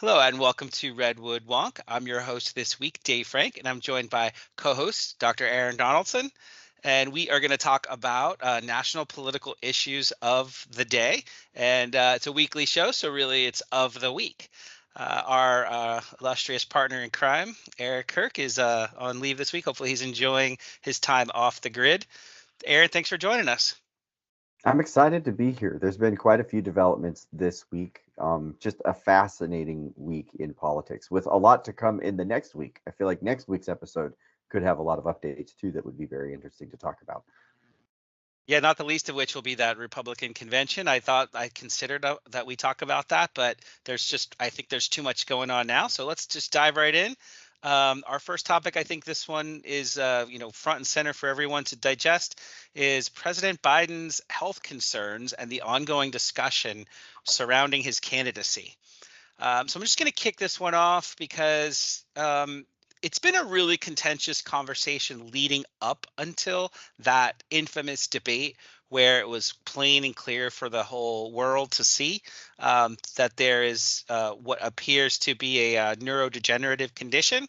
Hello and welcome to Redwood Wonk. I'm your host this week, Dave Frank, and I'm joined by co-host Dr. Aaron Donaldson. And we are going to talk about national political issues of the day. And it's a weekly show, so really it's of the week. Our illustrious partner in crime, Eric Kirk, is on leave this week. Hopefully he's enjoying his time off the grid. Aaron, thanks for joining us. I'm excited to be here. There's been quite a few developments this week. Just a fascinating week in politics with a lot to come in the next week. I feel like next week's episode could have a lot of updates too that would be very interesting to talk about. Yeah, not the least of which will be that Republican convention. I considered that we talk about that, but I think there's too much going on now. So let's just dive right in. Our first topic, I think this one is, front and center for everyone to digest, is President Biden's health concerns and the ongoing discussion surrounding his candidacy. So I'm just going to kick this one off because it's been a really contentious conversation leading up until that infamous debate where it was plain and clear for the whole world to see that there is what appears to be a neurodegenerative condition.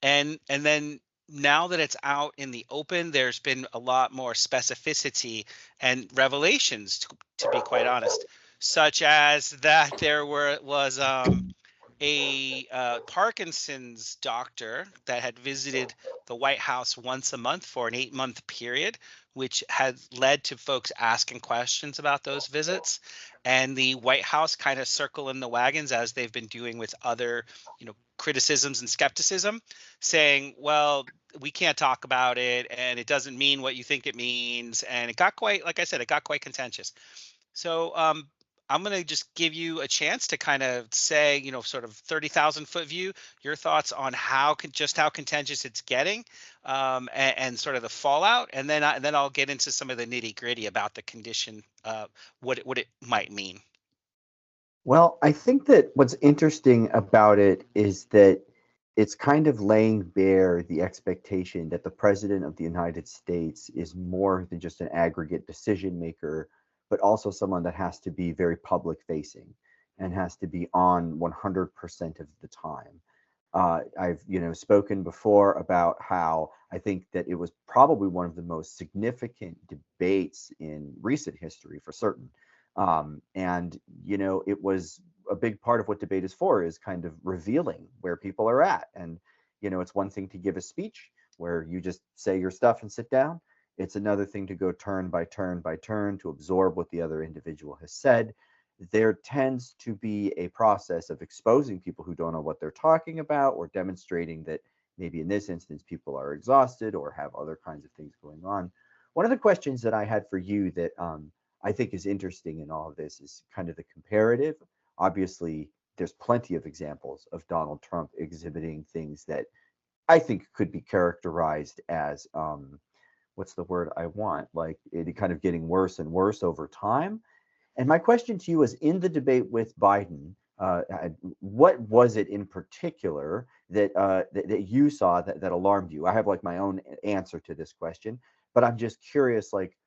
And then now that it's out in the open, there's been a lot more specificity and revelations, to be quite honest, such as that was a Parkinson's doctor that had visited the White House once a month for an 8-month period, which had led to folks asking questions about those visits. And the White House kind of circling the wagons as they've been doing with other, criticisms and skepticism, saying, well, we can't talk about it and it doesn't mean what you think it means. And it got quite, like I said, it got quite contentious. So I'm going to just give you a chance to kind of say, sort of 30,000-foot view, your thoughts on just how contentious it's getting, and sort of the fallout, and then I'll get into some of the nitty gritty about the condition, what it might mean. Well, I think that what's interesting about it is that it's kind of laying bare the expectation that the president of the United States is more than just an aggregate decision maker, but also someone that has to be very public facing and has to be on 100% of the time. I've spoken before about how I think that it was probably one of the most significant debates in recent history for certain. And it was a big part of what debate is for, is kind of revealing where people are at. And it's one thing to give a speech where you just say your stuff and sit down. It's another thing to go turn by turn by turn to absorb what the other individual has said. There tends to be a process of exposing people who don't know what they're talking about, or demonstrating that maybe in this instance people are exhausted or have other kinds of things going on. One of the questions that I had for you that I think is interesting in all of this is kind of the comparative. Obviously, there's plenty of examples of Donald Trump exhibiting things that I think could be characterized as what's the word I want? Like it kind of getting worse and worse over time. And my question to you is, in the debate with Biden, what was it in particular that you saw that alarmed you? I have like my own answer to this question, but I'm just curious, like,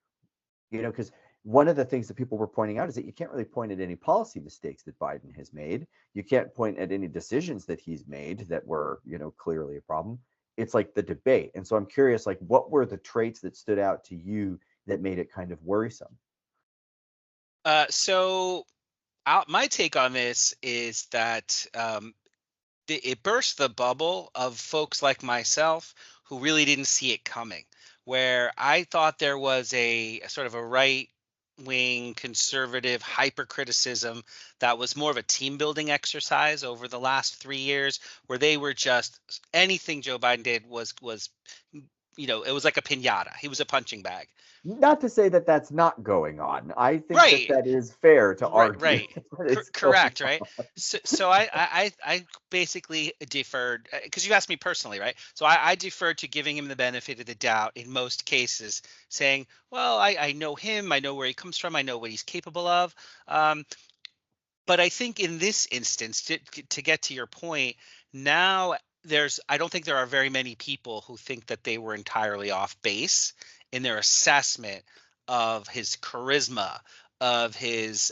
because one of the things that people were pointing out is that you can't really point at any policy mistakes that Biden has made. You can't point at any decisions that he's made that were, clearly a problem. It's like the debate. And so I'm curious, like, what were the traits that stood out to you that made it kind of worrisome? So my take on this is that it burst the bubble of folks like myself who really didn't see it coming, where I thought there was a sort of a right wing conservative hypercriticism that was more of a team building exercise over the last 3 years, where they were just anything Joe Biden did was it was like a pinata. He was a punching bag. Not to say that that's not going on. I think that Right. that is fair to Right, argue right. that it's going Correct, right? on. So I basically deferred, because you asked me personally, right? So I deferred to giving him the benefit of the doubt in most cases, saying, well, I know him, I know where he comes from, I know what he's capable of. But I think in this instance, to get to your point, now I don't think there are very many people who think that they were entirely off base in their assessment of his charisma, of his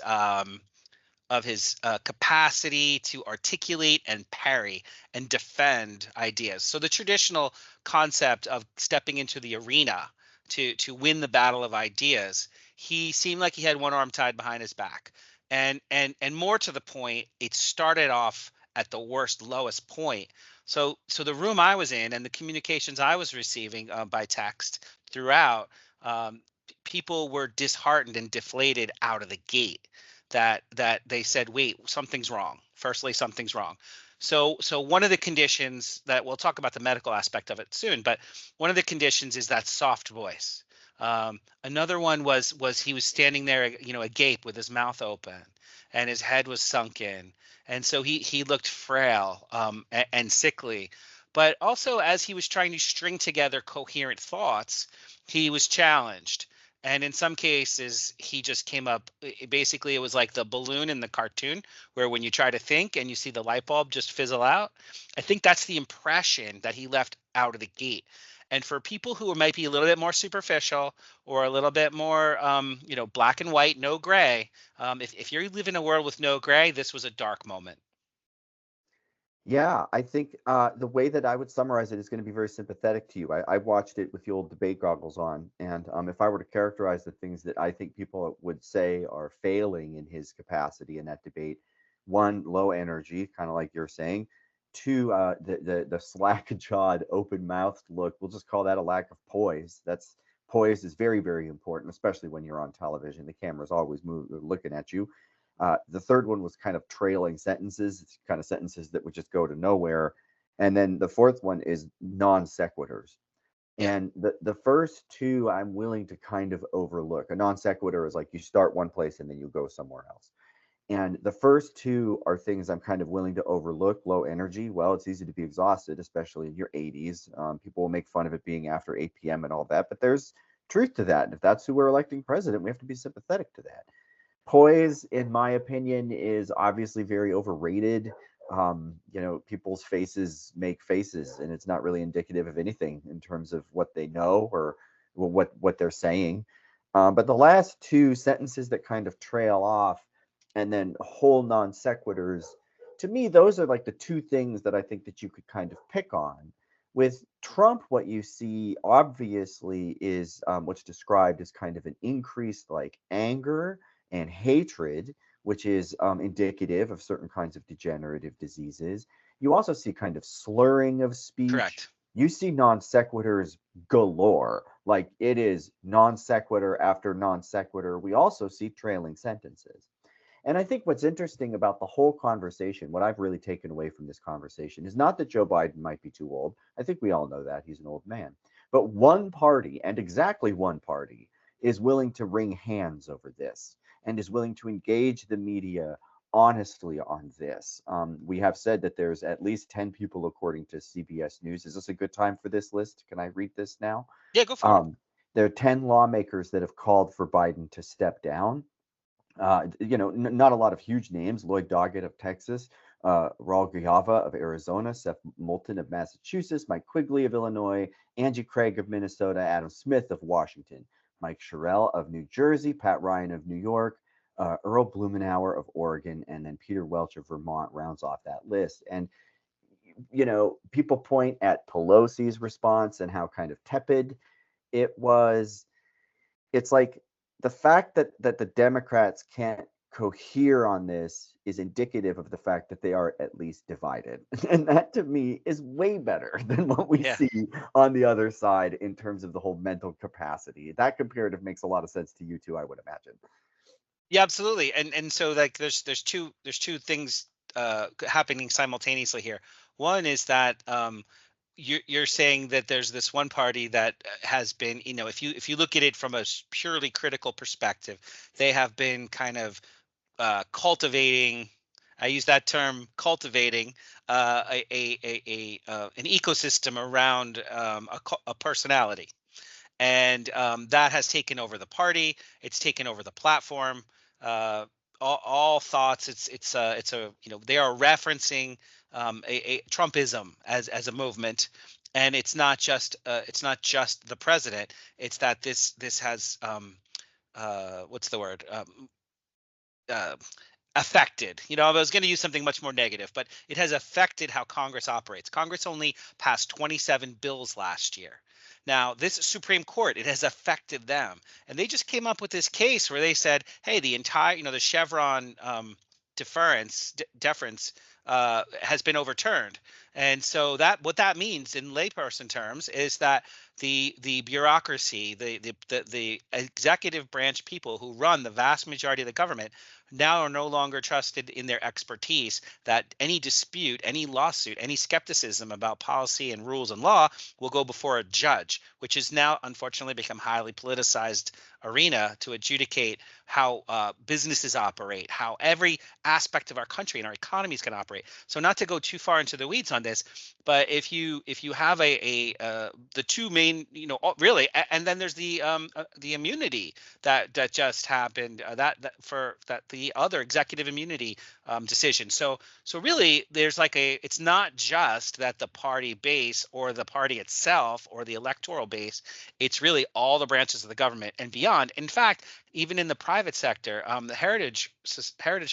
of his capacity to articulate and parry and defend ideas. So the traditional concept of stepping into the arena to win the battle of ideas, he seemed like he had one arm tied behind his back. And more to the point, it started off at the worst, lowest point. So the room I was in and the communications I was receiving by text throughout, people were disheartened and deflated out of the gate, that they said, wait, something's wrong. Firstly, something's wrong. So one of the conditions, that we'll talk about the medical aspect of it soon, but one of the conditions is that soft voice. Another one was he was standing there, agape with his mouth open, and his head was sunken, and so he looked frail, and sickly. But also, as he was trying to string together coherent thoughts, he was challenged. And in some cases, he just came up. Basically, it was like the balloon in the cartoon, where when you try to think and you see the light bulb just fizzle out. I think that's the impression that he left out of the gate. And for people who might be a little bit more superficial, or a little bit more, black and white, no gray, if you live in a world with no gray, this was a dark moment. Yeah, I think the way that I would summarize it is going to be very sympathetic to you. I watched it with the old debate goggles on, and if I were to characterize the things that I think people would say are failing in his capacity in that debate, one, low energy, kind of like you're saying. Two, the slack-jawed, open-mouthed look. We'll just call that a lack of poise. That's Poise is very, very important, especially when you're on television. The camera's always looking at you. The third one was kind of trailing sentences, kind of sentences that would just go to nowhere. And then the fourth one is non sequiturs. Yeah, And the first two I'm willing to kind of overlook. A non sequitur is like you start one place and then you go somewhere else. And the first two are things I'm kind of willing to overlook. Low energy, well, it's easy to be exhausted, especially in your 80s. People will make fun of it being after 8 p.m. and all that, but there's truth to that. And if that's who we're electing president, we have to be sympathetic to that. Poise, in my opinion, is obviously very overrated. People's faces make faces, and it's not really indicative of anything in terms of what they know or what they're saying. But the last two sentences that kind of trail off, and then whole non sequiturs, to me, those are like the two things that I think that you could kind of pick on. With Trump, what you see obviously is what's described as kind of an increased like anger and hatred, which is indicative of certain kinds of degenerative diseases. You also see kind of slurring of speech. correct. You see non sequiturs galore. Like it is non sequitur after non sequitur. We also see trailing sentences. And I think what's interesting about the whole conversation, what I've really taken away from this conversation, is not that Joe Biden might be too old. I think we all know that he's an old man. But one party, and exactly one party, is willing to wring hands over this and is willing to engage the media honestly on this. We have said that there's at least 10 people, according to CBS News. Is this a good time for this list? Can I read this now? Yeah, go for it. Um, there are 10 lawmakers that have called for Biden to step down. Not a lot of huge names. Lloyd Doggett of Texas, Raul Grijalva of Arizona, Seth Moulton of Massachusetts, Mike Quigley of Illinois, Angie Craig of Minnesota, Adam Smith of Washington, Mike Sherrill of New Jersey, Pat Ryan of New York, Earl Blumenauer of Oregon, and then Peter Welch of Vermont rounds off that list. And, people point at Pelosi's response and how kind of tepid it was. It's like the fact that the Democrats can't cohere on this is indicative of the fact that they are at least divided. And that to me is way better than what we Yeah. see on the other side in terms of the whole mental capacity. That comparative makes a lot of sense to you too, I would imagine. Yeah, absolutely. And so, like, there's two things happening simultaneously here. One is that, you're saying that there's this one party that has been, if you look at it from a purely critical perspective, they have been kind of cultivating. I use that term, cultivating, an ecosystem around, a personality, and that has taken over the party. It's taken over the platform. Uh, all thoughts. It's a they are referencing, a Trumpism as a movement, and it's not just the president. It's that this has, what's the word, uh, affected. I was going to use something much more negative, but it has affected how Congress operates. Congress only passed 27 bills last year. Now, this Supreme Court, it has affected them. And they just came up with this case where they said, hey, the entire, the Chevron deference has been overturned. And so what that means in layperson terms is that the bureaucracy, the executive branch people who run the vast majority of the government now are no longer trusted in their expertise, that any dispute, any lawsuit, any skepticism about policy and rules and law will go before a judge, which has now unfortunately become highly politicized arena to adjudicate how businesses operate, how every aspect of our country and our economies can operate. So not to go too far into the weeds on this, but if you have the two main, really, and then there's the immunity that just happened, that the other executive immunity decision. So really, there's it's not just that the party base or the party itself or the electoral base, it's really all the branches of the government and beyond. In fact, even in the private sector, the Heritage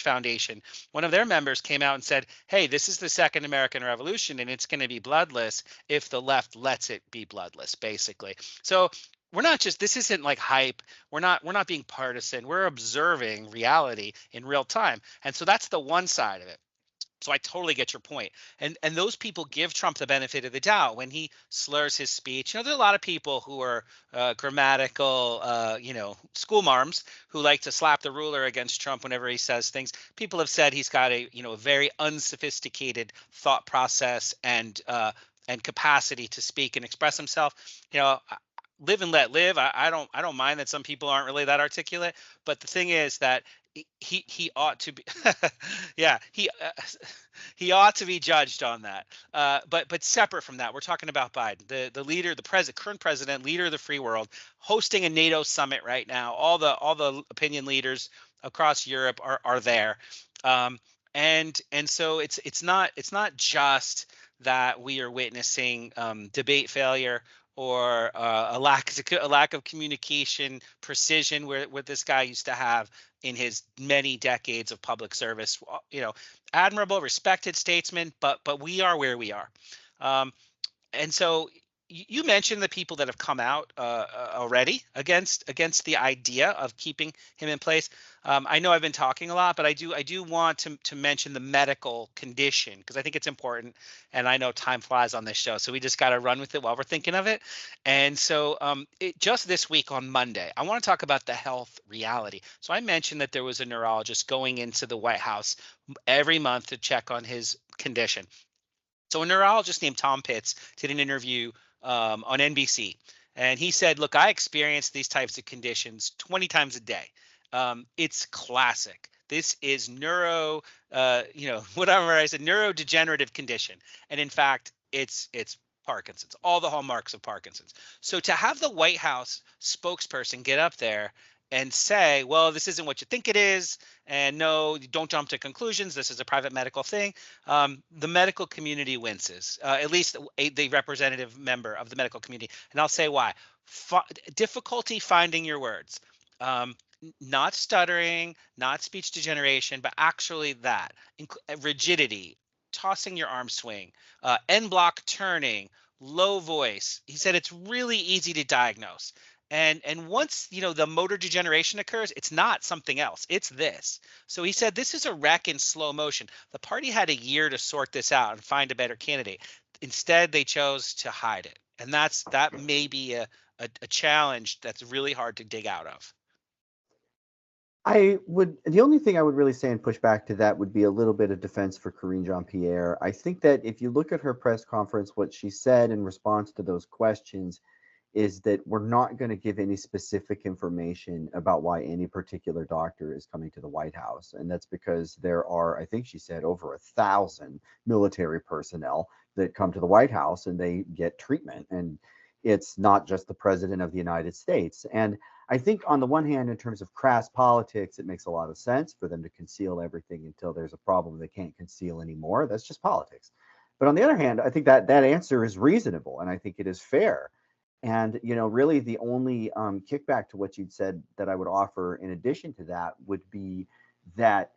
Foundation, one of their members came out and said, hey, this is the second American Revolution and it's going to be bloodless if the left lets it be bloodless, basically. So we're not just, this isn't like hype. We're not being partisan. We're observing reality in real time. And so that's the one side of it. So I totally get your point. And those people give Trump the benefit of the doubt when he slurs his speech. There's a lot of people who are grammatical, school marms who like to slap the ruler against Trump whenever he says things. People have said he's got a very unsophisticated thought process and capacity to speak and express himself. Live and let live. I don't mind that some people aren't really that articulate, but the thing is that he ought to be yeah, he ought to be judged on that. But separate from that, we're talking about Biden, the leader, current president, leader of the free world, hosting a NATO summit right now. All the opinion leaders across Europe are there. And so it's not just that we are witnessing debate failure or a lack of communication precision where this guy used to have in his many decades of public service. Admirable, respected statesman, but we are where we are. And so you mentioned the people that have come out already against the idea of keeping him in place. I know I've been talking a lot, but I do want to mention the medical condition because I think it's important. And I know time flies on this show, so we just got to run with it while we're thinking of it. And so just this week on Monday, I want to talk about the health reality. So I mentioned that there was a neurologist going into the White House every month to check on his condition. So a neurologist named Tom Pitts did an interview on NBC, and he said, look, I experience these types of conditions 20 times a day. It's classic. This is whatever I said, neurodegenerative condition. And in fact, it's Parkinson's, all the hallmarks of Parkinson's. So to have the White House spokesperson get up there and say, well, this isn't what you think it is, and no, don't jump to conclusions. This is a private medical thing. The medical community winces, at least the representative member of the medical community. And I'll say why. Difficulty finding your words. Not stuttering, not speech degeneration, but actually that. Rigidity, tossing your arm swing, en bloc turning, low voice. He said it's really easy to diagnose. And once the motor degeneration occurs, it's not something else. It's this. So he said this is a wreck in slow motion. The party had a year to sort this out and find a better candidate. Instead, they chose to hide it, and that may be a challenge that's really hard to dig out of. The only thing I would really say and push back to that would be a little bit of defense for Karine Jean-Pierre. I think that if you look at her press conference, what she said in response to those questions is that we're not going to give any specific information about why any particular doctor is coming to the White House. And that's because there are, I think she said, over 1,000 military personnel that come to the White House and they get treatment. And it's not just the president of the United States. And I think on the one hand, in terms of crass politics, it makes a lot of sense for them to conceal everything until there's a problem they can't conceal anymore. That's just politics. But on the other hand, I think that answer is reasonable and I think it is fair. And, really the only kickback to what you'd said that I would offer in addition to that would be that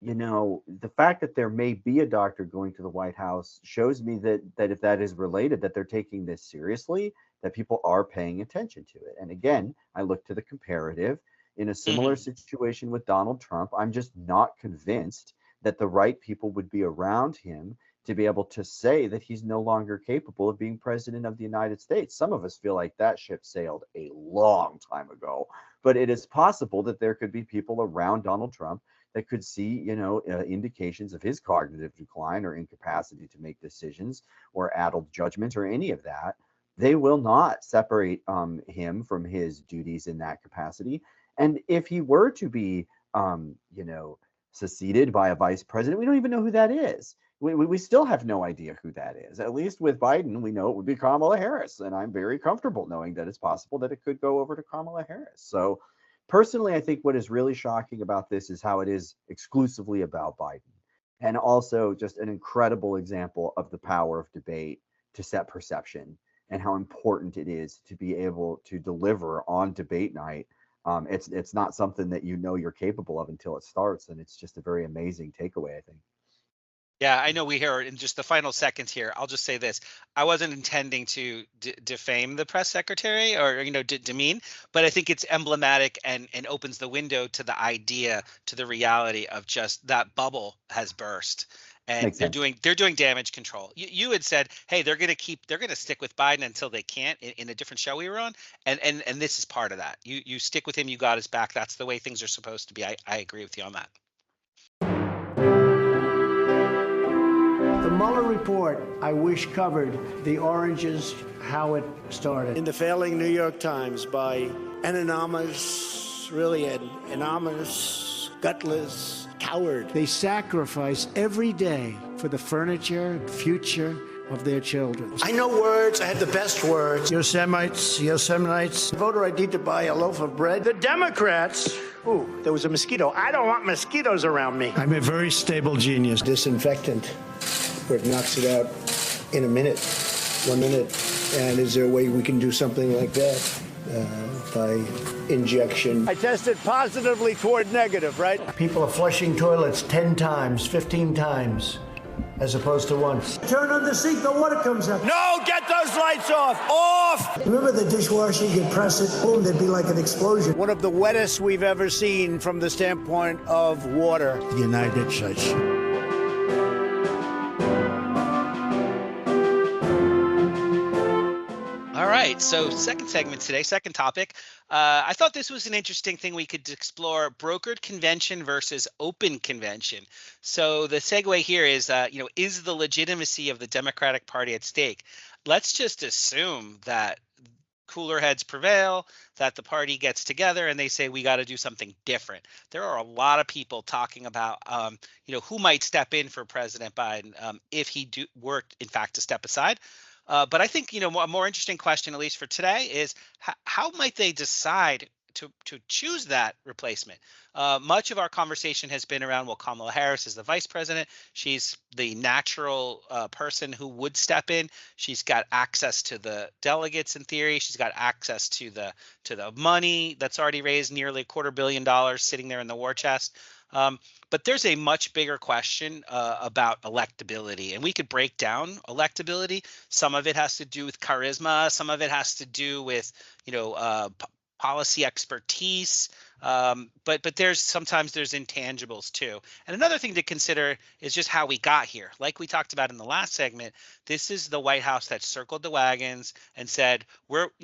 the fact that there may be a doctor going to the White House shows me that if that is related, that they're taking this seriously, that people are paying attention to it. And again, I look to the comparative. In a similar Hmm. situation with Donald Trump, I'm just not convinced that the right people would be around him to be able to say that he's no longer capable of being president of the United States. Some of us feel like that ship sailed a long time ago, but it is possible that there could be people around Donald Trump that could see, indications of his cognitive decline or incapacity to make decisions or addled judgment or any of that. They will not separate him from his duties in that capacity. And if he were to be, succeeded by a vice president, we don't even know who that is. We still have no idea who that is. At least with Biden, we know it would be Kamala Harris. And I'm very comfortable knowing that it's possible that it could go over to Kamala Harris. So personally, I think what is really shocking about this is how it is exclusively about Biden. And also just an incredible example of the power of debate to set perception and how important it is to be able to deliver on debate night. It's not something that you're capable of until it starts, and it's just a very amazing takeaway, I think. Yeah, I know we hear in just the final seconds here. I'll just say this. I wasn't intending to defame the press secretary or, demean, but I think it's emblematic and opens the window to the idea, to the reality of just that bubble has burst. And Makes they're sense. doing damage control. You had said, hey, they're gonna stick with Biden until they can't in a different show we were on. And this is part of that. You stick with him, you got his back. That's the way things are supposed to be. I agree with you on that. The Mueller report, I wish, covered the oranges, how it started. In the failing New York Times by an anonymous, really an anonymous, gutless coward. They sacrifice every day for the furniture and future of their children. I know words. I had the best words. Yosemite. Voter ID to buy a loaf of bread. The Democrats. Ooh, there was a mosquito. I don't want mosquitoes around me. I'm a very stable genius. Disinfectant, where it knocks it out in a minute, 1 minute. And is there a way we can do something like that by injection? I tested positively toward negative, right? People are flushing toilets 10 times, 15 times, as opposed to once. Turn on the sink, the water comes up. No, get those lights off! Off! Remember the dishwasher, you could press it, boom, there'd be like an explosion. One of the wettest we've ever seen from the standpoint of water. The United States. All right, so second segment today, second topic. I thought this was an interesting thing we could explore: brokered convention versus open convention. So the segue here is, is the legitimacy of the Democratic Party at stake? Let's just assume that cooler heads prevail, that the party gets together and they say we got to do something different. There are a lot of people talking about, who might step in for President Biden if he were, in fact, to step aside. But I think, a more interesting question, at least for today, is how might they decide to choose that replacement? Much of our conversation has been around, well, Kamala Harris is the vice president. She's the natural person who would step in. She's got access to the delegates in theory. She's got access to the money that's already raised, nearly $250 million sitting there in the war chest. But there's a much bigger question about electability, and we could break down electability. Some of it has to do with charisma. Some of it has to do with, policy expertise. But sometimes there's intangibles too. And another thing to consider is just how we got here. Like we talked about in the last segment, this is the White House that circled the wagons and said,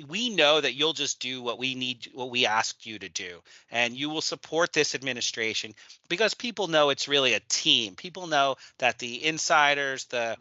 we know that you'll just do what we asked you to do, and you will support this administration because people know it's really a team. People know that the insiders, the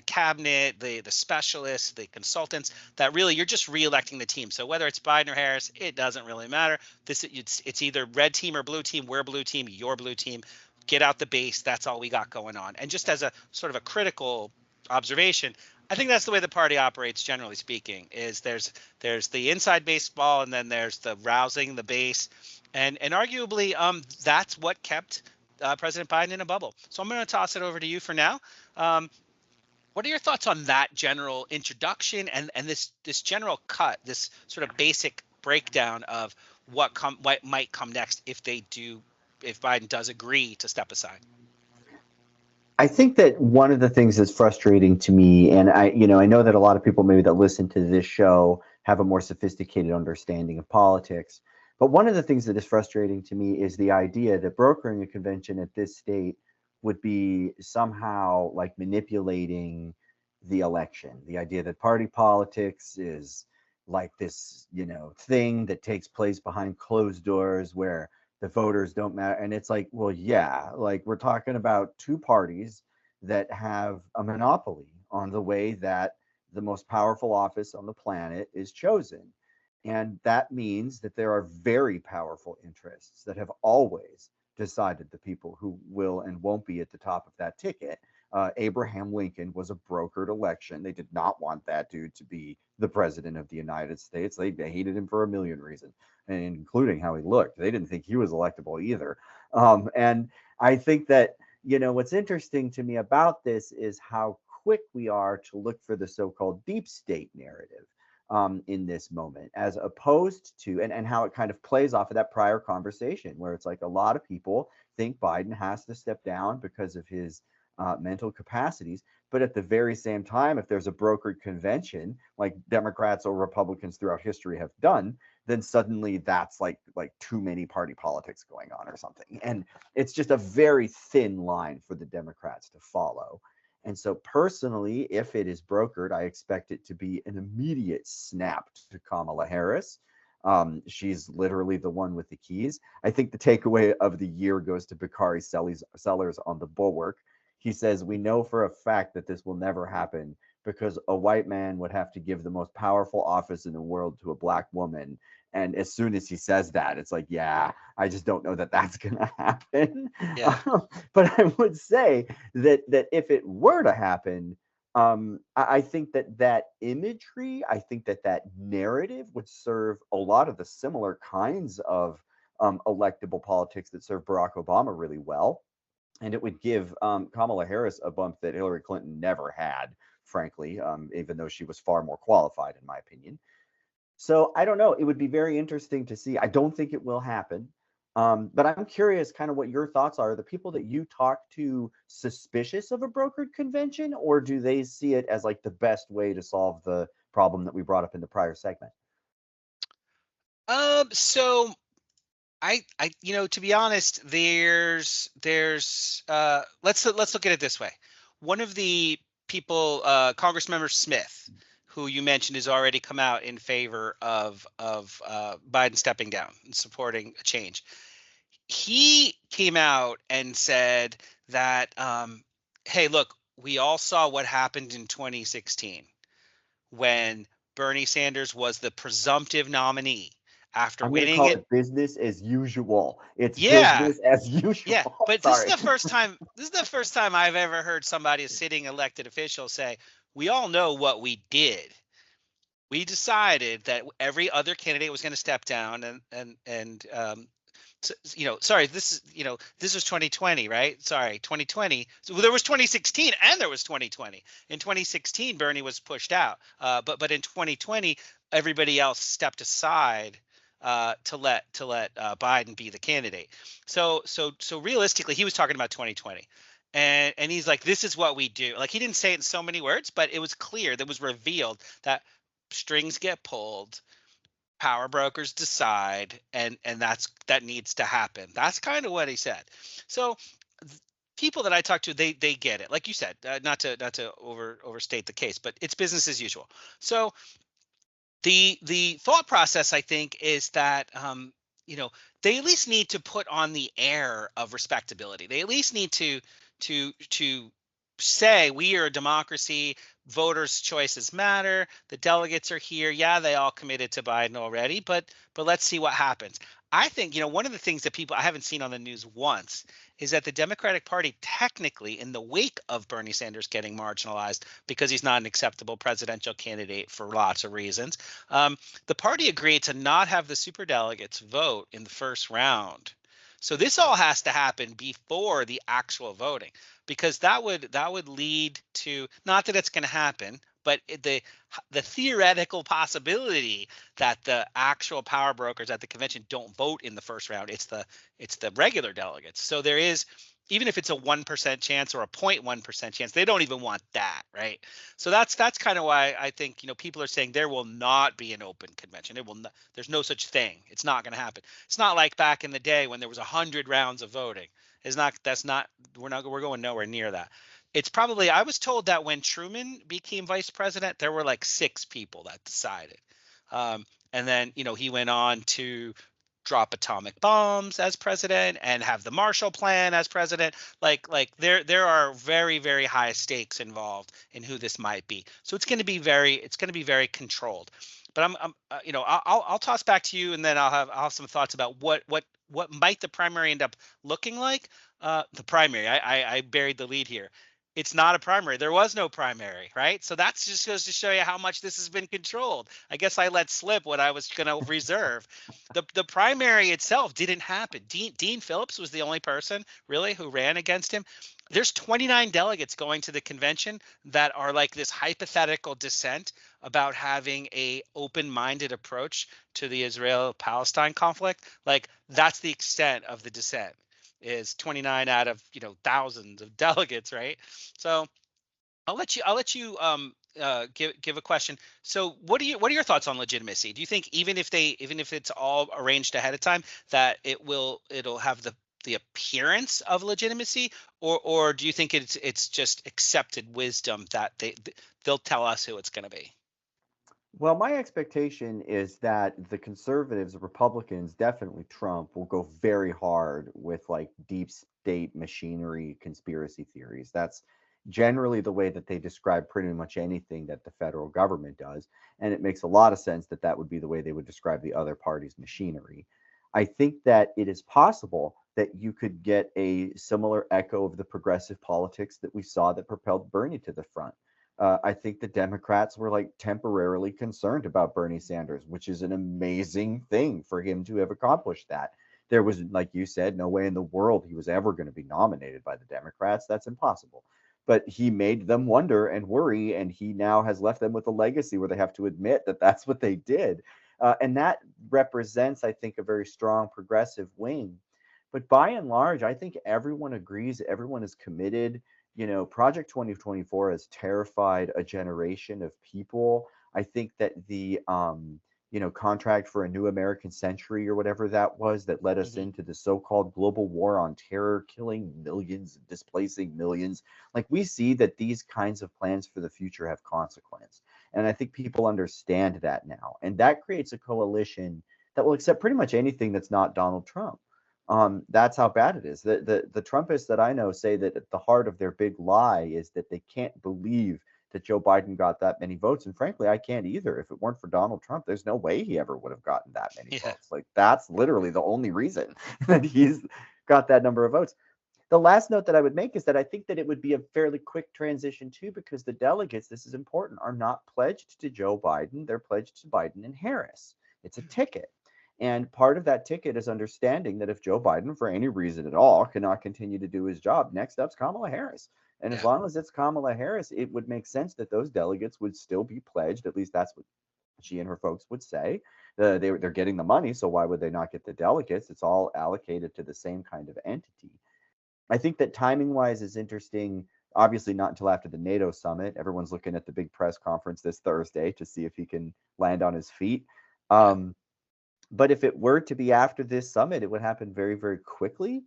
cabinet, the specialists, the consultants, that really you're just reelecting the team. So whether it's Biden or Harris, it doesn't really matter. It's either red team or blue team. We're blue team, you're blue team. Get out the base. That's all we got going on. And just as a sort of a critical observation, I think that's the way the party operates, generally speaking. Is there's the inside baseball, and then there's the rousing the base, and arguably that's what kept President Biden in a bubble. So I'm going to toss it over to you for now. What are your thoughts on that general introduction and this general cut, this sort of basic breakdown of what might come next if they do if Biden does agree to step aside. I think that one of the things that's frustrating to me, and I know that a lot of people maybe that listen to this show have a more sophisticated understanding of politics, but one of the things that is frustrating to me is the idea that brokering a convention at this state would be somehow like manipulating the election. The idea that party politics is like this, thing that takes place behind closed doors where the voters don't matter. And it's like, well, yeah, like we're talking about two parties that have a monopoly on the way that the most powerful office on the planet is chosen. And that means that there are very powerful interests that have always decided the people who will and won't be at the top of that ticket. Abraham Lincoln was a brokered election. They did not want that dude to be the president of the United States. They hated him for a million reasons, and including how he looked. They didn't think he was electable either. And I think that, what's interesting to me about this is how quick we are to look for the so-called deep state narrative in this moment, as opposed to, and how it kind of plays off of that prior conversation where it's like a lot of people think Biden has to step down because of his mental capacities. But at the very same time, if there's a brokered convention, like Democrats or Republicans throughout history have done, then suddenly that's like too many party politics going on or something. And it's just a very thin line for the Democrats to follow. And so personally, if it is brokered, I expect it to be an immediate snap to Kamala Harris. She's literally the one with the keys. I think the takeaway of the year goes to Bakari Sellers on The Bulwark. He says, we know for a fact that this will never happen because a white man would have to give the most powerful office in the world to a black woman. And as soon as he says that, it's like, yeah, I just don't know that that's going to happen. Yeah. But I would say that if it were to happen, I think that imagery, I think that narrative would serve a lot of the similar kinds of electable politics that serve Barack Obama really well. And it would give Kamala Harris a bump that Hillary Clinton never had, frankly, even though she was far more qualified, in my opinion. So I don't know. It would be very interesting to see. I don't think it will happen. But I'm curious kind of what your thoughts are. Are the people that you talk to suspicious of a brokered convention, or do they see it as like the best way to solve the problem that we brought up in the prior segment? So I, to be honest, let's look at it this way. One of the people, Congressmember Smith, who you mentioned, has already come out in favor of Biden stepping down and supporting a change. He came out and said that, hey, look, we all saw what happened in 2016 when Bernie Sanders was the presumptive nominee after I'm going to winning call it. it business as usual. It's Yeah. business as usual. Yeah, but Sorry. this is the first time I've ever heard somebody, a sitting elected official, say, we all know what we did. We decided that every other candidate was going to step down sorry, this was 2020, right? Sorry, 2020. So there was 2016 and there was 2020. In 2016, Bernie was pushed out. But in 2020, everybody else stepped aside to let Biden be the candidate. So realistically, he was talking about 2020. And he's like, this is what we do. Like, he didn't say it in so many words, but it was clear, that was revealed that strings get pulled, power brokers decide, and that needs to happen. That's kind of what he said. So people that I talk to, they get it. Like you said, not to overstate the case, but it's business as usual. So the thought process, I think, is that they at least need to put on the air of respectability. They at least need to say, we are a democracy, voters' choices matter, the delegates are here. Yeah, they all committed to Biden already, but let's see what happens. I think, one of the things that I haven't seen on the news once is that the Democratic Party, technically, in the wake of Bernie Sanders getting marginalized because he's not an acceptable presidential candidate for lots of reasons, the party agreed to not have the superdelegates vote in the first round. So this all has to happen before the actual voting, because that would lead to, not that it's going to happen, but the theoretical possibility that the actual power brokers at the convention don't vote in the first round, it's the regular delegates. So there is, even if it's a 1% chance or a 0.1% chance, they don't even want that, right? So that's kind of why I think, people are saying there will not be an open convention. It will not, there's no such thing. It's not going to happen. It's not like back in the day when there was 100 rounds of voting. We're going nowhere near that. It's probably, I was told that when Truman became vice president, there were like 6 people that decided. And then, he went on to drop atomic bombs as president and have the Marshall Plan as president. Like there are very, very high stakes involved in who this might be. So it's going to be very controlled. But I'll toss back to you, and then I'll have some thoughts about what might the primary end up looking like. The primary, I buried the lead here. It's not a primary. There was no primary, right? So that's just goes to show you how much this has been controlled. I guess I let slip what I was going to reserve. The primary itself didn't happen. Dean Phillips was the only person really who ran against him. There's 29 delegates going to the convention that are like this hypothetical dissent about having a open-minded approach to the Israel-Palestine conflict. Like, that's the extent of the dissent, is 29 out of thousands of delegates, right? So I'll let you give a question. So what are your thoughts on legitimacy? Do you think even if it's all arranged ahead of time, that it'll have the appearance of legitimacy, or do you think it's just accepted wisdom that they'll tell us who it's going to be? Well, my expectation is that the conservatives, Republicans, definitely Trump, will go very hard with like deep state machinery conspiracy theories. That's generally the way that they describe pretty much anything that the federal government does. And it makes a lot of sense that that would be the way they would describe the other party's machinery. I think that it is possible that you could get a similar echo of the progressive politics that we saw that propelled Bernie to the front. I think the Democrats were like temporarily concerned about Bernie Sanders, which is an amazing thing for him to have accomplished that. There was, like you said, no way in the world he was ever going to be nominated by the Democrats. That's impossible. But he made them wonder and worry, and he now has left them with a legacy where they have to admit that that's what they did. And that represents, I think, a very strong progressive wing. But by and large, I think everyone agrees, everyone is committed. Project 2024 has terrified a generation of people. I think that the contract for a new American century or whatever that was that led us into the so-called global war on terror, killing millions, displacing millions. Like, we see that these kinds of plans for the future have consequence. And I think people understand that now. And that creates a coalition that will accept pretty much anything that's not Donald Trump. That's how bad it is. The Trumpists that I know say that at the heart of their big lie is that they can't believe that Joe Biden got that many votes. And frankly, I can't either. If it weren't for Donald Trump, there's no way he ever would have gotten that many votes. Like, that's literally the only reason that he's got that number of votes. The last note that I would make is that I think that it would be a fairly quick transition too, because the delegates, this is important, are not pledged to Joe Biden. They're pledged to Biden and Harris. It's a ticket. And part of that ticket is understanding that if Joe Biden, for any reason at all, cannot continue to do his job, next up's Kamala Harris. And as long as it's Kamala Harris, it would make sense that those delegates would still be pledged. At least that's what she and her folks would say. They're getting the money, so why would they not get the delegates? It's all allocated to the same kind of entity. I think that timing wise is interesting. Obviously, not until after the NATO summit. Everyone's looking at the big press conference this Thursday to see if he can land on his feet. But if it were to be after this summit, it would happen very, very quickly.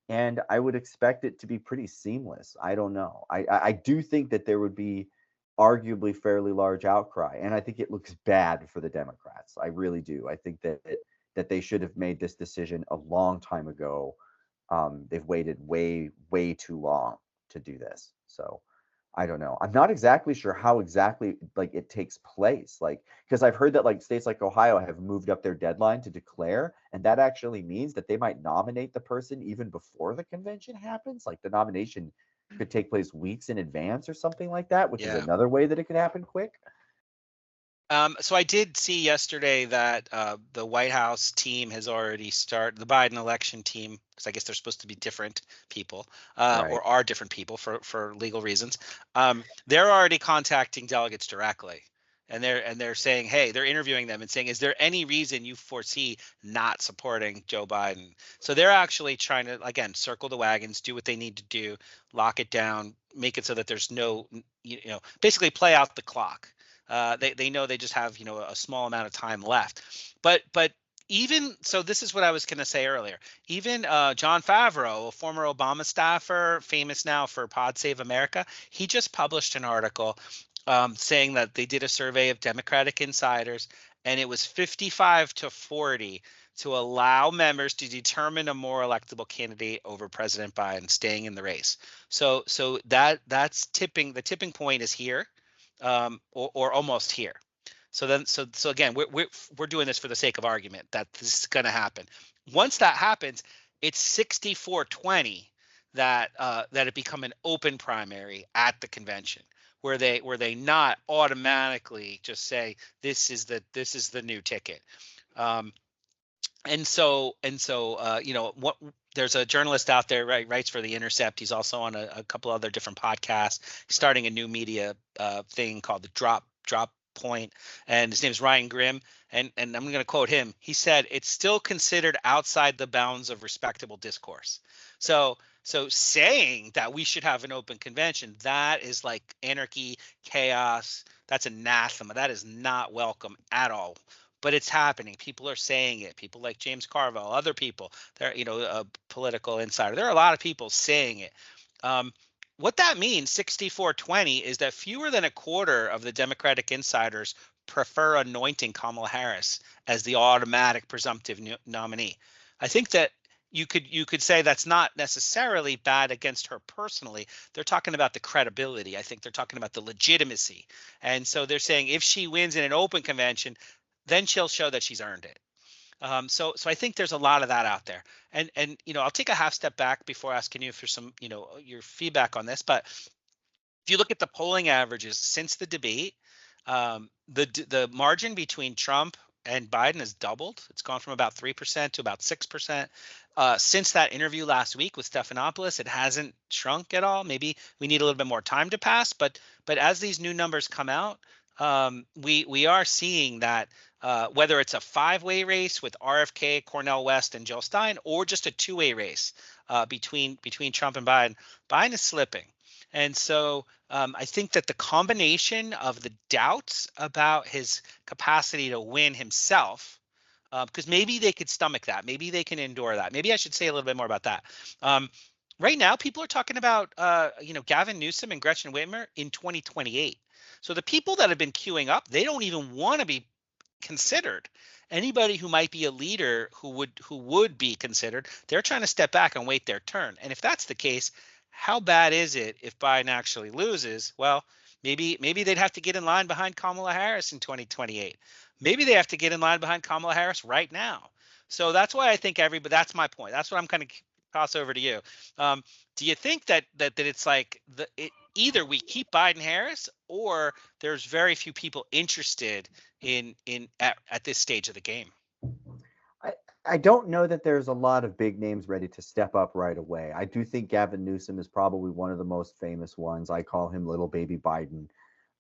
And I would expect it to be pretty seamless. I don't know. I do think that there would be arguably fairly large outcry. And I think it looks bad for the Democrats. I really do. I think that they should have made this decision a long time ago. They've waited way, way too long to do this. So I don't know. I'm not exactly sure how exactly like it takes place. Like, because I've heard that like states like Ohio have moved up their deadline to declare, and that actually means that they might nominate the person even before the convention happens. Like, the nomination could take place weeks in advance or something like that, which is another way that it could happen quick. So I did see yesterday that the White House team has already started, the Biden election team, because I guess they're supposed to be different people, Right. or are different people for legal reasons. They're already contacting delegates directly, and they're saying, hey, they're interviewing them and saying, is there any reason you foresee not supporting Joe Biden? So they're actually trying to, again, circle the wagons, do what they need to do, lock it down, make it so that there's no, basically play out the clock. They know they just have a small amount of time left, but even so, this is what I was going to say earlier. Even John Favreau, a former Obama staffer, famous now for Pod Save America, he just published an article saying that they did a survey of Democratic insiders, and it was 55-40 to allow members to determine a more electable candidate over President Biden staying in the race. So that's tipping. The tipping point is here, or almost here. So again, we're doing this for the sake of argument that this is going to happen. Once that happens, it's 64-20 that it become an open primary at the convention, where they not automatically just say this is the new ticket. What there's a journalist out there, right, writes for The Intercept. He's also on a couple other different podcasts. He's starting a new media thing called the Drop Point, and his name is Ryan Grimm. And I'm going to quote him. He said, "It's still considered outside the bounds of respectable discourse." So saying that we should have an open convention, that is like anarchy, chaos. That's anathema. That is not welcome at all. But it's happening. People are saying it. People like James Carville, other people, they're, a political insider. There are a lot of people saying it. What that means, 64-20, is that fewer than a quarter of the Democratic insiders prefer anointing Kamala Harris as the automatic presumptive nominee. I think that you could say that's not necessarily bad against her personally. They're talking about the credibility. I think they're talking about the legitimacy. And so they're saying if she wins in an open convention, then she'll show that she's earned it. So I think there's a lot of that out there. And I'll take a half step back before asking you for some, your feedback on this. But if you look at the polling averages since the debate, the margin between Trump and Biden has doubled. It's gone from about 3% to about 6%. Since that interview last week with Stephanopoulos, it hasn't shrunk at all. Maybe we need a little bit more time to pass, but as these new numbers come out, we are seeing that whether it's a five-way race with RFK, Cornel West, and Jill Stein, or just a two-way race between Trump and Biden, Biden is slipping. And so I think that the combination of the doubts about his capacity to win himself, because maybe they could stomach that, maybe they can endure that. Maybe I should say a little bit more about that. Right now, people are talking about Gavin Newsom and Gretchen Whitmer in 2028. So the people that have been queuing up, they don't even want to be considered. Anybody who might be a leader who would be considered, they're trying to step back and wait their turn. And if that's the case, how bad is it if Biden actually loses? Well, maybe they'd have to get in line behind Kamala Harris in 2028. Maybe they have to get in line behind Kamala Harris right now. So that's why I think that's my point. That's what I'm kind of toss over to you. Do you think that it's like either we keep Biden Harris, or there's very few people interested at this stage of the game? I don't know that there's a lot of big names ready to step up right away. I do think Gavin Newsom is probably one of the most famous ones. I call him Little Baby Biden.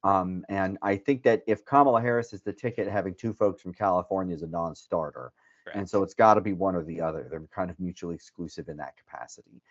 And I think that if Kamala Harris is the ticket, having two folks from California is a non-starter. Correct. And so it's got to be one or the other. They're kind of mutually exclusive in that capacity.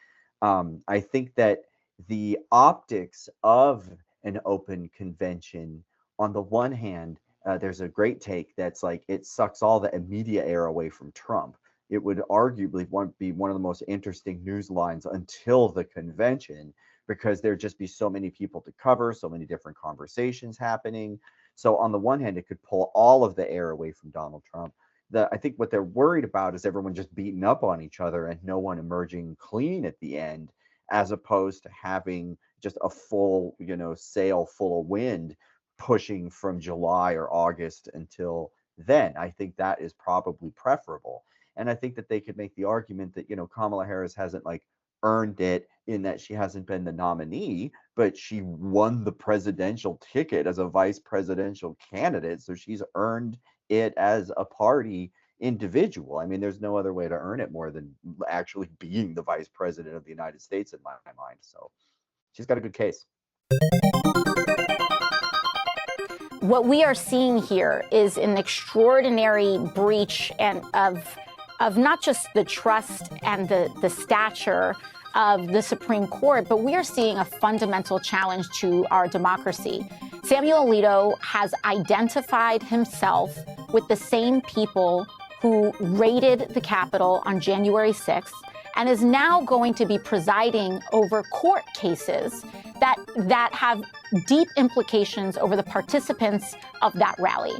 I think that the optics of an open convention, on the one hand, there's a great take that's like it sucks all the media air away from Trump. It would arguably be one of the most interesting news lines until the convention, because there'd just be so many people to cover, so many different conversations happening. So on the one hand, it could pull all of the air away from Donald Trump. I think what they're worried about is everyone just beating up on each other and no one emerging clean at the end, as opposed to having just a full, sail full of wind pushing from July or August until then. I think that is probably preferable. And I think that they could make the argument that, Kamala Harris hasn't like earned it in that she hasn't been the nominee, but she won the presidential ticket as a vice presidential candidate. So she's earned it as a party individual. I mean, there's no other way to earn it more than actually being the vice president of the United States in my mind. So she's got a good case. What we are seeing here is an extraordinary breach of not just the trust and the stature of the Supreme Court, but we are seeing a fundamental challenge to our democracy. Samuel Alito has identified himself with the same people who raided the Capitol on January 6th and is now going to be presiding over court cases that have deep implications over the participants of that rally.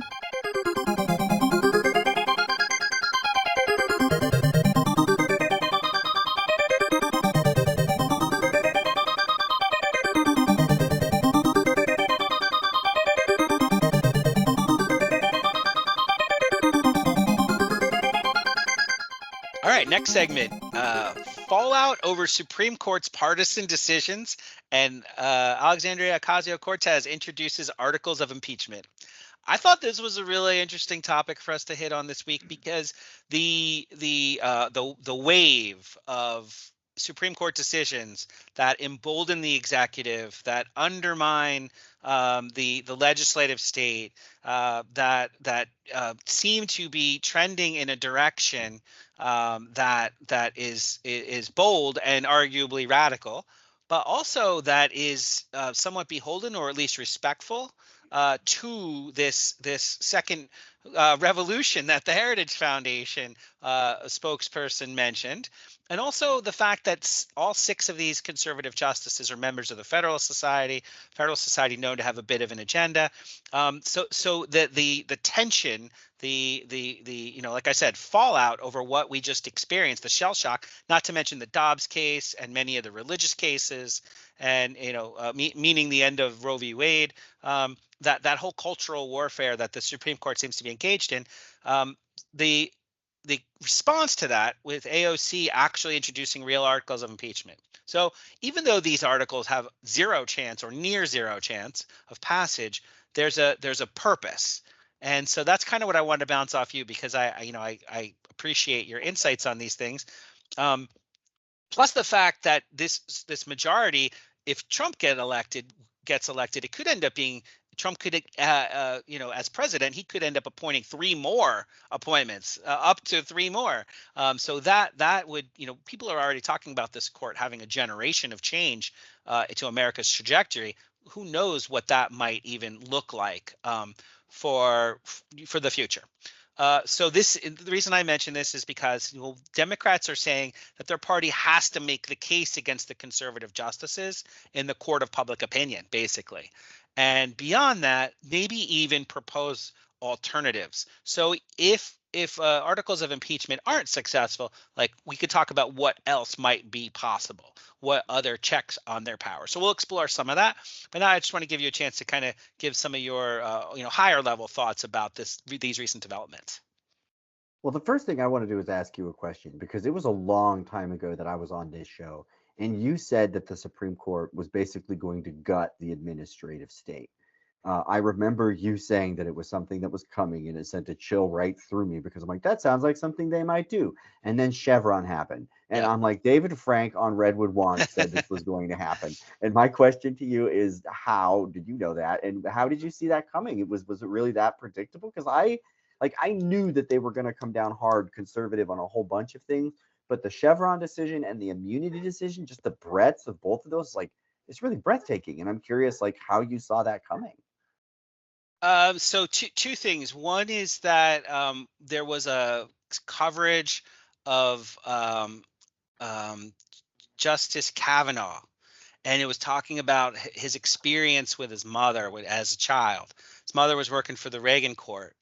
All right, next segment, fallout over Supreme Court's partisan decisions, and Alexandria Ocasio-Cortez introduces articles of impeachment. I thought this was a really interesting topic for us to hit on this week because the wave of Supreme Court decisions that embolden the executive, that undermine the legislative state, that seem to be trending in a direction that is bold and arguably radical, but also that is somewhat beholden or at least respectful to this second revolution that the Heritage Foundation spokesperson mentioned, and also the fact that all 6 of these conservative justices are members of the Federalist Society known to have a bit of an agenda. So the tension, the like I said, fallout over what we just experienced, the shell shock, not to mention the Dobbs case and many of the religious cases, and meaning the end of Roe v. Wade. That whole cultural warfare that the Supreme Court seems to be engaged in, the response to that with AOC actually introducing real articles of impeachment. So even though these articles have zero chance or near zero chance of passage, there's a purpose. And so that's kind of what I wanted to bounce off you, because I appreciate your insights on these things. Plus the fact that this majority, if Trump gets elected, it could end up being Trump could, as president, he could end up appointing 3 more appointments, up to 3 more. So that would, people are already talking about this court having a generation of change to America's trajectory. Who knows what that might even look like for the future. So the reason I mention this is because Democrats are saying that their party has to make the case against the conservative justices in the court of public opinion, basically. And beyond that, maybe even propose alternatives. So if articles of impeachment aren't successful, like, we could talk about what else might be possible, what other checks on their power. So we'll explore some of that. But now I just want to give you a chance to kind of give some of your higher level thoughts about these recent developments. Well, the first thing I want to do is ask you a question, because it was a long time ago that I was on this show, and you said that the Supreme Court was basically going to gut the administrative state. I remember you saying that it was something that was coming, and it sent a chill right through me, because I'm like, that sounds like something they might do. And then Chevron happened. And I'm like, David Frank on Redwood Wonk said this was going to happen. And my question to you is, how did you know that? And how did you see that coming? Was it really that predictable? Because I knew that they were going to come down hard conservative on a whole bunch of things. But the Chevron decision and the immunity decision, just the breadth of both of those, it's really breathtaking. And I'm curious, how you saw that coming. So two things. One is that there was a coverage of Justice Kavanaugh, and it was talking about his experience with his mother as a child. His mother was working for the Reagan court,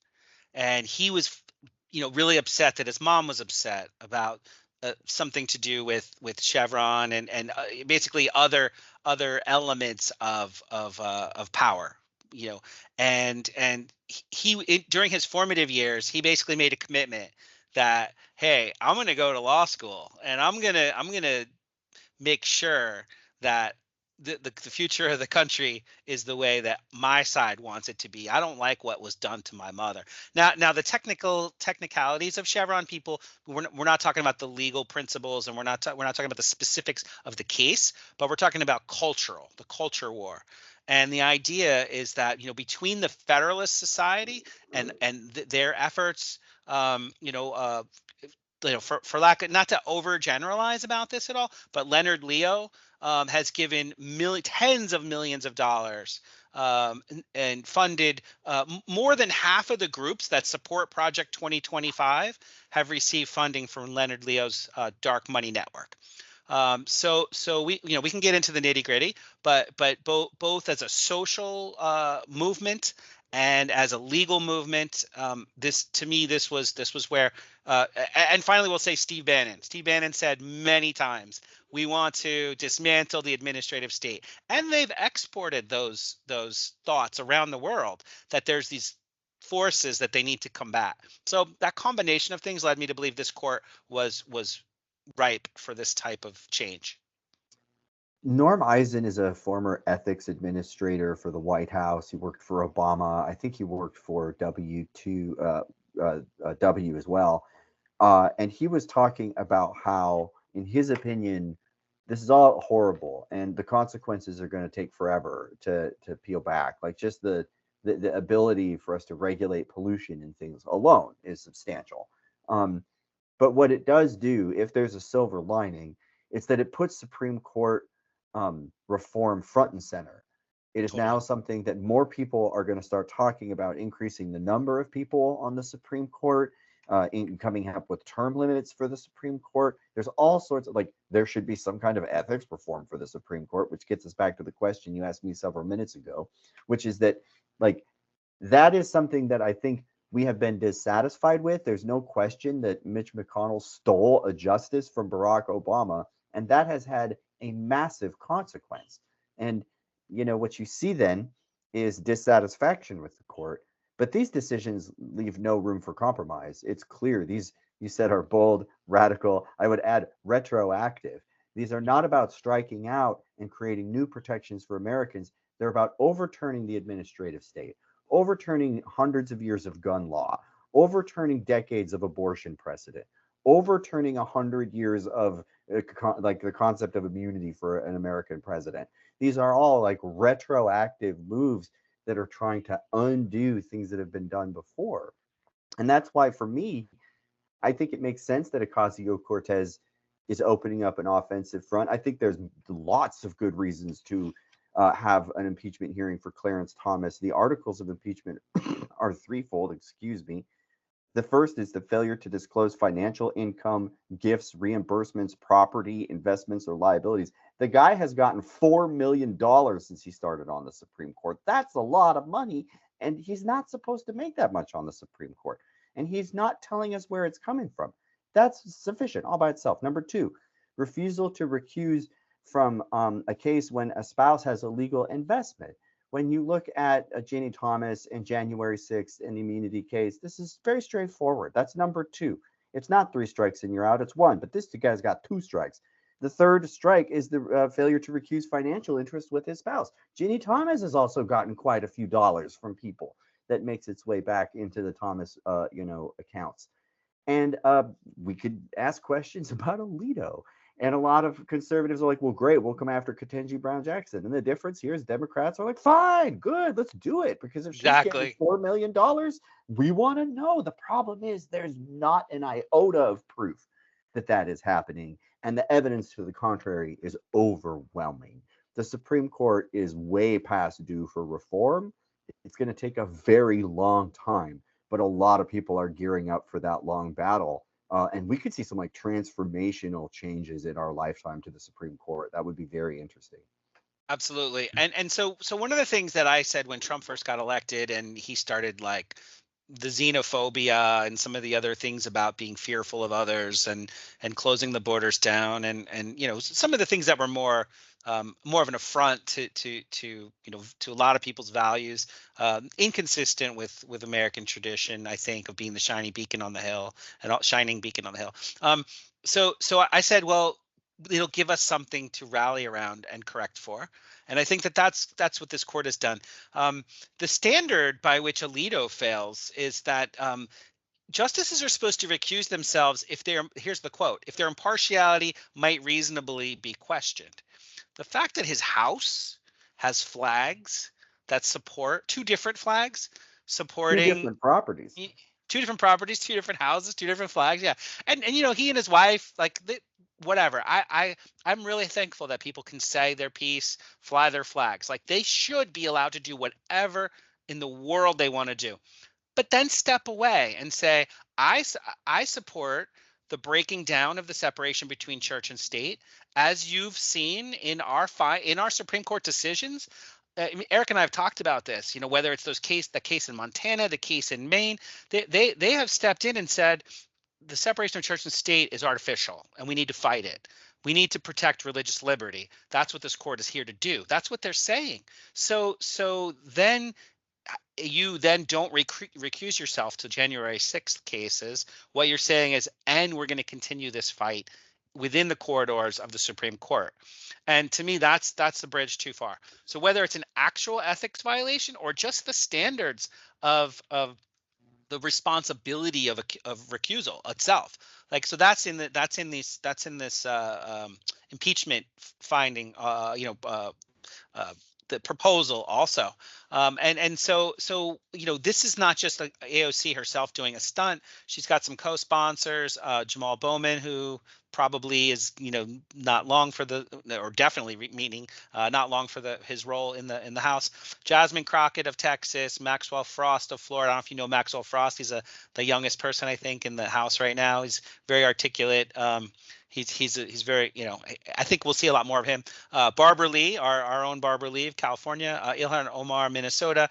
and he was, really upset that his mom was upset about something to do with Chevron and basically other elements of power. And he during his formative years, he basically made a commitment that, hey, I'm going to go to law school, and I'm going to make sure that the future of the country is the way that my side wants it to be. I don't like what was done to my mother. Now the technicalities of Chevron, people, we're not talking about the legal principles, and we're not talking about the specifics of the case, but we're talking about the culture war. And the idea is that, between the Federalist Society and their efforts, for lack of, not to overgeneralize about this at all, but Leonard Leo has given tens of millions of dollars, and funded more than half of the groups that support Project 2025 have received funding from Leonard Leo's dark money network. So we can get into the nitty gritty, but both as a social movement and as a legal movement, this was where, and finally we'll say Steve Bannon. Steve Bannon said many times, we want to dismantle the administrative state, and they've exported those thoughts around the world, that there's these forces that they need to combat. So that combination of things led me to believe this court was ripe for this type of change. Norm Eisen is a former ethics administrator for the White House. He worked for Obama. I think he worked for W as well. And he was talking about how, in his opinion, this is all horrible, and the consequences are going to take forever to peel back. Like, just the ability for us to regulate pollution and things alone is substantial. But what it does do, if there's a silver lining, it's that it puts Supreme Court reform front and center. It is now something that more people are going to start talking about, increasing the number of people on the Supreme Court, coming up with term limits for the Supreme Court. There's all sorts of, there should be some kind of ethics reform for the Supreme Court, which gets us back to the question you asked me several minutes ago, which is that, that is something that I think we have been dissatisfied with. There's no question that Mitch McConnell stole a justice from Barack Obama, and that has had a massive consequence. And what you see then is dissatisfaction with the court, but these decisions leave no room for compromise. It's clear these, you said, are bold, radical. I would add retroactive. These are not about striking out and creating new protections for Americans. They're about overturning the administrative state, overturning hundreds of years of gun law, overturning decades of abortion precedent, overturning 100 years of the concept of immunity for an American president. These are all retroactive moves that are trying to undo things that have been done before. And that's why, for me, I think it makes sense that Ocasio-Cortez is opening up an offensive front. I think there's lots of good reasons to have an impeachment hearing for Clarence Thomas. The articles of impeachment are threefold, excuse me. The first is the failure to disclose financial income, gifts, reimbursements, property, investments, or liabilities. The guy has gotten $4 million since he started on the Supreme Court. That's a lot of money, and he's not supposed to make that much on the Supreme Court. And he's not telling us where it's coming from. That's sufficient all by itself. Number two, refusal to recuse from a case when a spouse has a legal investment. When you look at Ginny Thomas and January 6th and the immunity case, this is very straightforward. That's number two. It's not 3 strikes and you're out, it's 1, but this guy's got 2 strikes. The third strike is the failure to recuse financial interest with his spouse. Ginny Thomas has also gotten quite a few dollars from people that makes its way back into the Thomas, accounts. And we could ask questions about Alito. And a lot of conservatives are like, well, great, we'll come after Ketanji Brown Jackson. And the difference here is Democrats are like, fine, good, let's do it. Because if she's getting $4 million, we want to know. The problem is there's not an iota of proof that is happening. And the evidence to the contrary is overwhelming. The Supreme Court is way past due for reform. It's going to take a very long time, but a lot of people are gearing up for that long battle. And we could see some transformational changes in our lifetime to the Supreme Court. That would be very interesting. Absolutely. And so one of the things that I said when Trump first got elected and he started the xenophobia and some of the other things about being fearful of others and closing the borders down and some of the things that were more of an affront to a lot of people's values, inconsistent with American tradition, I think, of being the shining beacon on the hill. So I said, well, it'll give us something to rally around and correct for. And I think that that's what this court has done. The standard by which Alito fails is that justices are supposed to recuse themselves if here's the quote, if their impartiality might reasonably be questioned. The fact that his house has flags that support two different flags Two supporting different properties. two different properties, two different houses, two different flags. Yeah. And he and his wife, like whatever. I'm really thankful that people can say their piece, fly their flags. Like they should be allowed to do whatever in the world they want to do. But then step away and say, I support the breaking down of the separation between church and state, as you've seen in our Supreme Court decisions. I mean, Eric and I have talked about this. Whether it's the case in Montana, the case in Maine, they have stepped in and said the separation of church and state is artificial, and we need to fight it. We need to protect religious liberty. That's what this court is here to do. That's what they're saying. So then you then don't recuse yourself to January 6th cases. What you're saying is, and we're going to continue this fight within the corridors of the Supreme Court. And to me, that's the bridge too far. So whether it's an actual ethics violation or just the standards of the responsibility of recusal itself, like, so that's in this impeachment finding, the proposal also. And so this is not just AOC herself doing a stunt. She's got some co-sponsors, Jamal Bowman, who probably is not long for or definitely meaning not long for his role in the House. Jasmine Crockett of Texas, Maxwell Frost of Florida. I don't know if you know Maxwell Frost. He's the youngest person, I think, in the House right now. He's very articulate. He's very, I think we'll see a lot more of him. Barbara Lee, our own Barbara Lee of California, Ilhan Omar, Minnesota,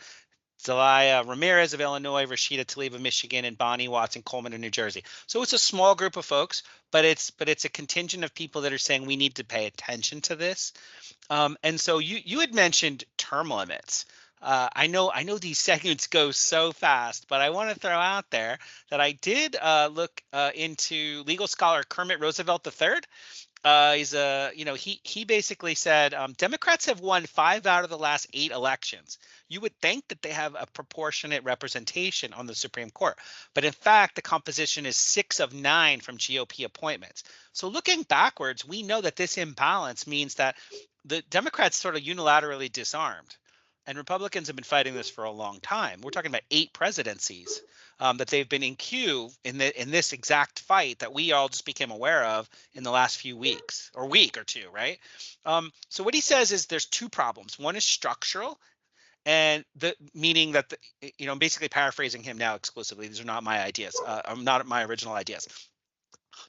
Zelaya Ramirez of Illinois, Rashida Tlaib of Michigan, and Bonnie Watson Coleman of New Jersey. So it's a small group of folks, but it's a contingent of people that are saying we need to pay attention to this. And so you had mentioned term limits. I know these segments go so fast, but I want to throw out there that I did look into legal scholar Kermit Roosevelt III. He basically said Democrats have won 5 out of the last 8 elections. You would think that they have a proportionate representation on the Supreme Court, but in fact, the composition is 6 of 9 from GOP appointments. So looking backwards, we know that this imbalance means that the Democrats sort of unilaterally disarmed. And Republicans have been fighting this for a long time. We're talking about 8 presidencies that they've been in queue in this exact fight that we all just became aware of in the last few weeks, or week or two, right? So what he says is there's 2 problems. One is structural, and meaning that I'm basically paraphrasing him now exclusively. These are not my ideas. Not my original ideas.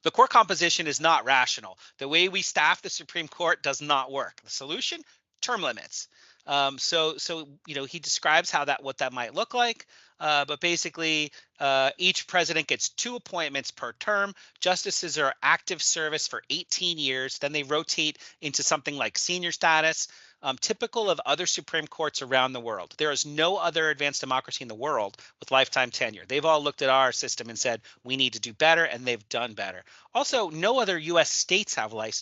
The court composition is not rational. The way we staff the Supreme Court does not work. The solution: term limits. So he describes what that might look like, but basically each president gets 2 appointments per term. Justices are active service for 18 years. Then they rotate into something like senior status, typical of other Supreme Courts around the world. There is no other advanced democracy in the world with lifetime tenure. They've all looked at our system and said, we need to do better, and they've done better. Also, no other U.S. states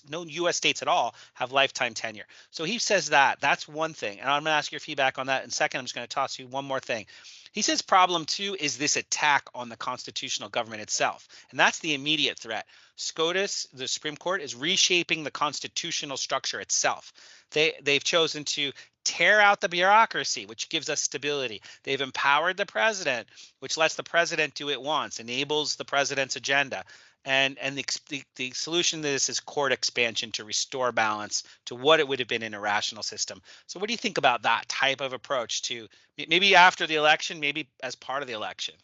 no U.S. states at all have lifetime tenure. So he says that's one thing. And I'm going to ask your feedback on that in a second. I'm just going to toss you one more thing. He says problem 2 is this attack on the constitutional government itself. And that's the immediate threat. SCOTUS, the Supreme Court, is reshaping the constitutional structure itself. They've chosen to tear out the bureaucracy, which gives us stability. They've empowered the president, which lets the president do what it wants, enables the president's agenda. And the solution to this is court expansion to restore balance to what it would have been in a rational system. So what do you think about that type of approach to maybe after the election, maybe as part of the election?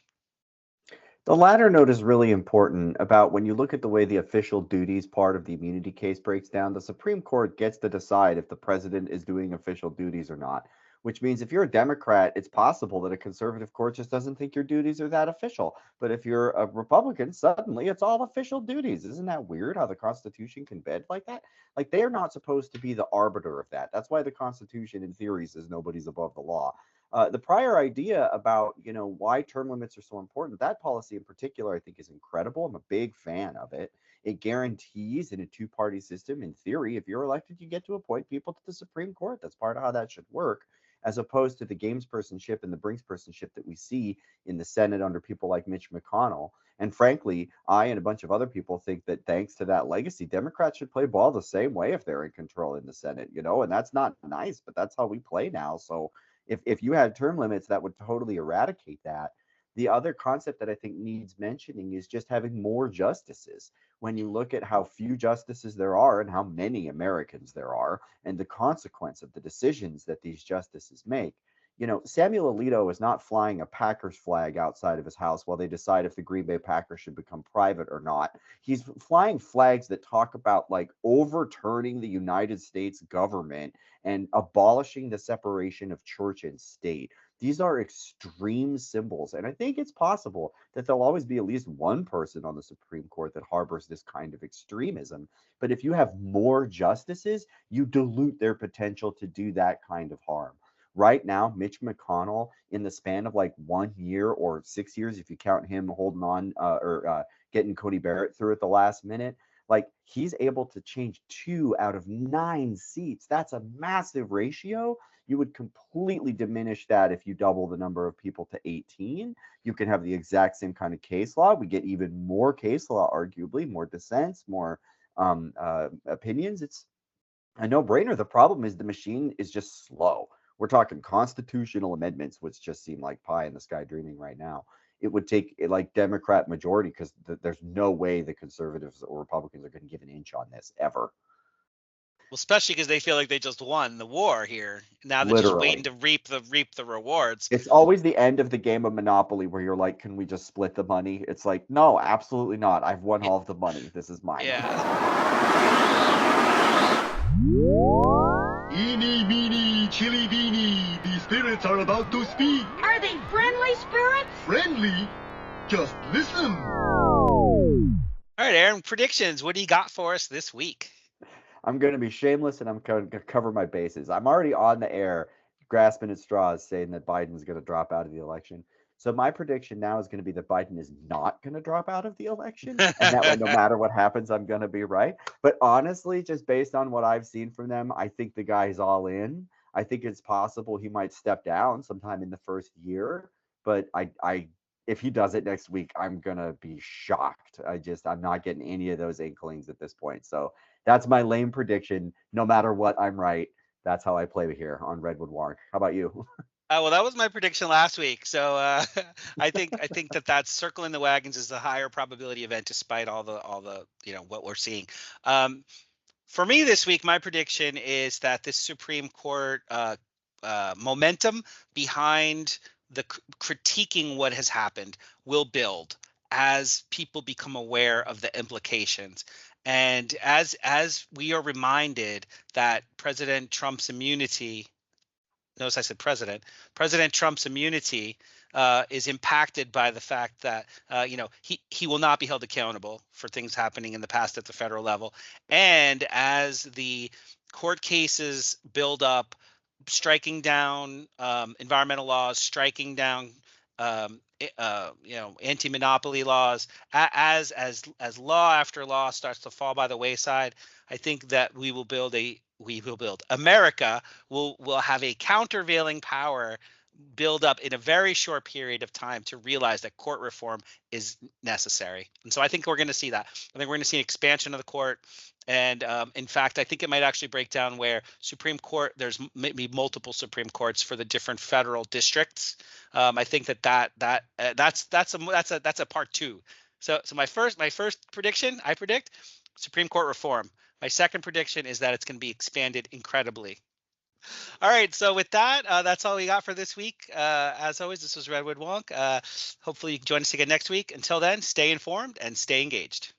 The latter note is really important about when you look at the way the official duties part of the immunity case breaks down. The Supreme Court gets to decide if the president is doing official duties or not, which means if you're a Democrat, it's possible that a conservative court just doesn't think your duties are that official. But if you're a Republican, suddenly it's all official duties. Isn't that weird how the Constitution can bend like that? Like, they are not supposed to be the arbiter of that. That's why the Constitution in theory says nobody's above the law. The prior idea about, why term limits are so important, that policy in particular, I think is incredible. I'm a big fan of it. It guarantees in a two-party system, in theory, if you're elected, you get to appoint people to the Supreme Court. That's part of how that should work, as opposed to the gamespersonship and the brinkspersonship that we see in the Senate under people like Mitch McConnell. And frankly, I and a bunch of other people think that thanks to that legacy, Democrats should play ball the same way if they're in control in the Senate, and that's not nice, but that's how we play now. So if you had term limits, that would totally eradicate that. The other concept that I think needs mentioning is just having more justices. When you look at how few justices there are and how many Americans there are, and the consequence of the decisions that these justices make, Samuel Alito is not flying a Packers flag outside of his house while they decide if the Green Bay Packers should become private or not. He's flying flags that talk about like overturning the United States government and abolishing the separation of church and state. These are extreme symbols. And I think it's possible that there'll always be at least one person on the Supreme Court that harbors this kind of extremism. But if you have more justices, you dilute their potential to do that kind of harm. Right now, Mitch McConnell, in the span of like 1 year or 6 years, if you count him holding on or getting Cody Barrett through at the last minute, like he's able to change 2 out of 9 seats. That's a massive ratio. You would completely diminish that if you double the number of people to 18. You can have the exact same kind of case law. We get even more case law, arguably, more dissents, more opinions. It's a no-brainer. The problem is the machine is just slow. We're talking constitutional amendments, which just seem like pie in the sky dreaming right now. It would take like Democrat majority because there's no way the conservatives or Republicans are going to give an inch on this ever. Well, especially because they feel like they just won the war here. Now they're Literally. just waiting to reap the rewards. It's always the end of the game of Monopoly where you're like, can we just split the money? It's like, no, absolutely not. I've won all of the money. This is mine. Eeny, meeny, chili, beany. The spirits are about to speak. Are they friendly spirits? Friendly? Just listen. All right, Aaron, predictions. What do you got for us this week? I'm going to be shameless and I'm going to cover my bases. I'm already on the air grasping at straws saying that Biden's going to drop out of the election. So my prediction now is going to be that Biden is not going to drop out of the election. And that way, no matter what happens, I'm going to be right. But honestly, just based on what I've seen from them, I think the guy's all in. I think it's possible he might step down sometime in the first year. But if he does it next week, I'm going to be shocked. I'm not getting any of those inklings at this point. So that's my lame prediction. No matter what, I'm right. That's how I play here on Redwood Wonk. How about you? Well, that was my prediction last week. So I think that circling the wagons is the higher probability event, despite all the what we're seeing. For me this week, my prediction is that this Supreme Court momentum behind the critiquing what has happened will build as people become aware of the implications. And as we are reminded that President Trump's immunity, notice I said President Trump's immunity is impacted by the fact that, he will not be held accountable for things happening in the past at the federal level. And as the court cases build up, striking down environmental laws, striking down anti-monopoly laws, as law after law starts to fall by the wayside, I think that America will have a countervailing power build up in a very short period of time to realize that court reform is necessary. And so I think we're going to see that. I think we're going to see an expansion of the court. And in fact, I think it might actually break down where Supreme Court, there's maybe multiple Supreme Courts for the different federal districts. I think that's a part 2. So my first prediction, I predict Supreme Court reform. My second prediction is that it's going to be expanded incredibly. All right. So with that, that's all we got for this week. As always, this was Redwood Wonk. Hopefully you can join us again next week. Until then, stay informed and stay engaged.